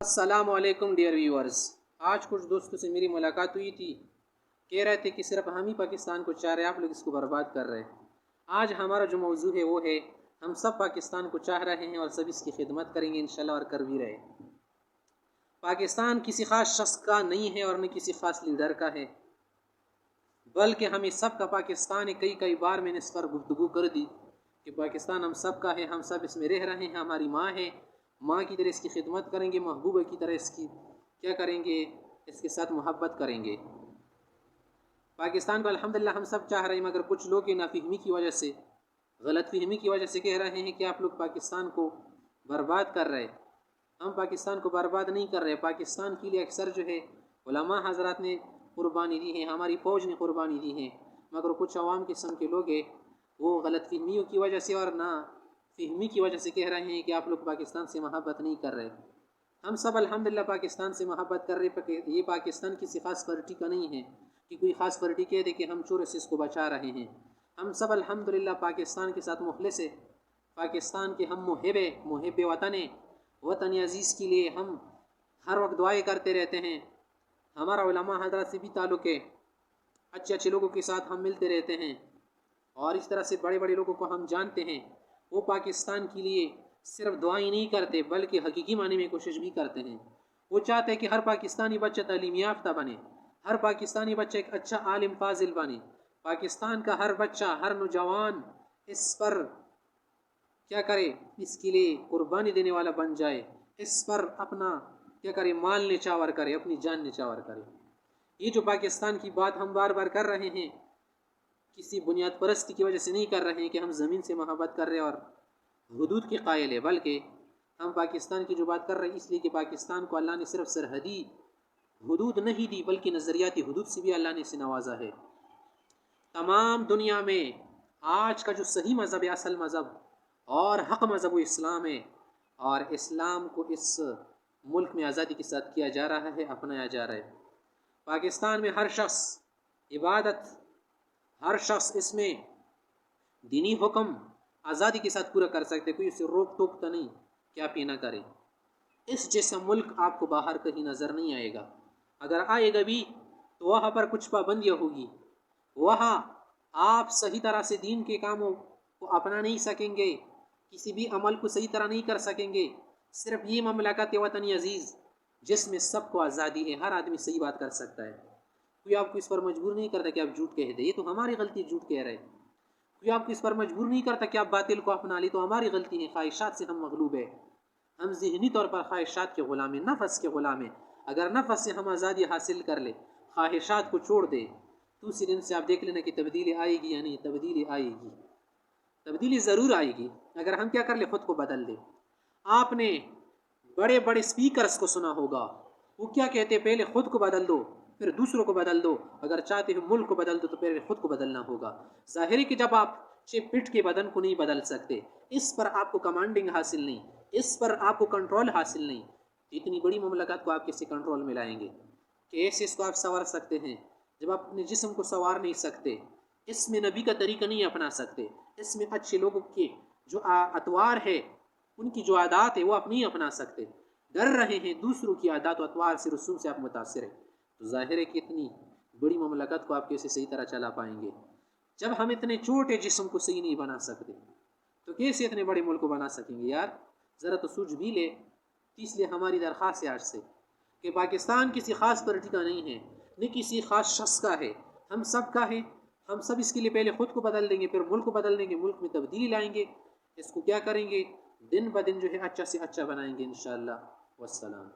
अस्सलाम वालेकुम dear viewers. आज कुछ दोस्तों से मेरी मुलाकात हुई थी, कह रहे थे कि सिर्फ हम ही पाकिस्तान को चाह रहे हैं, आप लोग इसको बर्बाद कर रहे हैं। आज हमारा जो मौजू है वो है, हम सब पाकिस्तान को चाह रहे हैं और सब इसकी खिदमत करेंगे इंशाल्लाह, और कर भी रहे। पाकिस्तान किसी ख़ास शख्स का नहीं है और न किसी ख़ास लीडर का है, बल्कि हमें सब का पाकिस्तान है। कई कई बार मैंने इस पर गुफ्तगू कर दी कि पाकिस्तान हम सब का है, हम सब इसमें रह रहे हैं, हमारी माँ है, माँ की तरह इसकी खिदमत करेंगे, महबूबा की तरह इसकी क्या करेंगे, इसके साथ मोहब्बत करेंगे। पाकिस्तान को अल्हम्दुलिल्लाह हम सब चाह रहे हैं, मगर कुछ लोग ये नाफहमी की वजह से, गलत फहमी की वजह से कह रहे हैं कि आप लोग पाकिस्तान को बर्बाद कर रहे। हम पाकिस्तान को बर्बाद नहीं कर रहे। पाकिस्तान के लिए अक्सर जो है उलमा हज़रात ने कुर्बानी दी है, हमारी फ़ौज ने कुर्बानी दी है, मगर कुछ अवाम किस्म के लोग हैं वो गलत फहमियों की वजह से और ना फहमी की वजह से कह रहे हैं कि आप लोग पाकिस्तान से मोहब्बत नहीं कर रहे। हम सब अल्हम्दुलिल्लाह पाकिस्तान से मोहब्बत कर रहे। ये पाकिस्तान किसी ख़ास पार्टी का नहीं है कि कोई ख़ास पार्टी कह दे कि हम चोर से इसको बचा रहे हैं। हम सब अल्हम्दुलिल्लाह पाकिस्तान के साथ मुखलिस है, पाकिस्तान के हम मुहिब वतन अज़ीज़ के लिए हम हर वक्त दुआएं करते रहते हैं। हमारा उलमा हज़रात से भी ताल्लुक़ है, अच्छे अच्छे लोगों के साथ हम मिलते रहते हैं और इस तरह से बड़े बड़े लोगों को हम जानते हैं। वो पाकिस्तान के लिए सिर्फ दुआएं नहीं करते बल्कि हकीकी माने में कोशिश भी करते हैं। वो चाहते हैं कि हर पाकिस्तानी बच्चा तालीम याफ्ता बने, हर पाकिस्तानी बच्चा एक अच्छा आलिम फाजिल बने, पाकिस्तान का हर बच्चा, हर नौजवान इस पर क्या करे, इसके लिए कुर्बानी देने वाला बन जाए, इस पर अपना क्या करे, माल निछावर करे, अपनी जान निछावर करे। ये जो पाकिस्तान की बात हम बार बार कर रहे हैं, किसी बुनियाद परस्ती की वजह से नहीं कर रहे हैं कि हम ज़मीन से मोहब्बत कर रहे हैं और हुदूद के कायल है, बल्कि हम पाकिस्तान की जो बात कर रहे हैं इसलिए कि पाकिस्तान को अल्लाह ने सिर्फ सरहदी हुदूद नहीं दी बल्कि नज़रियाती हुदूद से भी अल्लाह ने इसे नवाजा है। तमाम दुनिया में आज का जो सही मज़हब है, असल मज़हब और हक़ मज़हब वो इस्लाम है, और इस्लाम को इस मुल्क में आज़ादी के साथ किया जा रहा है, अपनाया जा रहा है। पाकिस्तान में हर शख्स इबादत, हर शख्स इसमें दीनी हुक्म आज़ादी के साथ पूरा कर सकते, कोई उसे रोक टोक तो नहीं कि आप ये ना करें। इस जैसा मुल्क आपको बाहर कहीं नज़र नहीं आएगा। अगर आएगा भी तो वहाँ पर कुछ पाबंदियाँ होगी, वहाँ आप सही तरह से दीन के कामों को अपना नहीं सकेंगे, किसी भी अमल को सही तरह नहीं कर सकेंगे। सिर्फ ये ममलकत वतन अज़ीज़ जिसमें सबको आज़ादी है, हर आदमी सही बात कर सकता है, कोई आपको इस पर मजबूर नहीं करता कि आप झूठ कह दे, ये तो हमारी गलती, झूठ कह रहे। कोई आपको इस पर मजबूर नहीं करता कि आप बातिल को अपना ले, तो हमारी गलती है। ख्वाहिशात से हम मगलूब है, हम ज़हनी तौर पर ख्वाहिशात के ग़ुलाम हैं, नफ़स के ग़ुलाम हैं। अगर नफ़स से हम आज़ादी हासिल कर ले, ख्वाहिशात को छोड़ दे, तो उसी दिन से आप देख लेना कि तब्दीली आएगी या नहीं, तब्दीली आएगी, तब्दीली ज़रूर आएगी अगर हम क्या कर ले, ख़ुद को बदल दे। आपने बड़े बड़े स्पीकर्स को सुना होगा, वो क्या कहते, पहले ख़ुद को बदल दो फिर दूसरों को बदल दो, अगर चाहते हो मुल्क को बदल दो तो पहले ख़ुद को बदलना होगा। ज़ाहिर है कि जब आप पिट के बदन को नहीं बदल सकते, इस पर आपको कमांडिंग हासिल नहीं, इस पर आपको कंट्रोल हासिल नहीं, इतनी बड़ी ममलकत को आप किसी कंट्रोल में लाएंगे? कैसे इसको आप संवार सकते हैं जब आप अपने जिस्म को संवार नहीं सकते, इसमें नबी का तरीका नहीं अपना सकते, इसमें अच्छे लोगों के जो अतवार है, उनकी जो आदात है वो आप नहीं अपना सकते, डर रहे हैं दूसरों की आदात अतवार से, रसूम से आप मुतासिर हैं, तो ज़ाहिर है कि इतनी बड़ी ममलकत को आप कैसे सही तरह चला पाएंगे? जब हम इतने छोटे जिस्म को सही नहीं बना सकते तो कैसे इतने बड़े मुल्क को बना सकेंगे? यार ज़रा तो सूझ भी ले। इसलिए हमारी दरख्वास्त है आज से कि पाकिस्तान किसी ख़ास पार्टी का नहीं है, न किसी ख़ास शख्स का है, हम सब का है। हम सब इसके लिए पहले ख़ुद को बदल देंगे, फिर मुल्क को बदल देंगे, मुल्क में तब्दीली लाएंगे, इसको क्या करेंगे, दिन ब दिन जो है अच्छा से अच्छा बनाएंगे इंशाअल्लाह। वस्सलाम।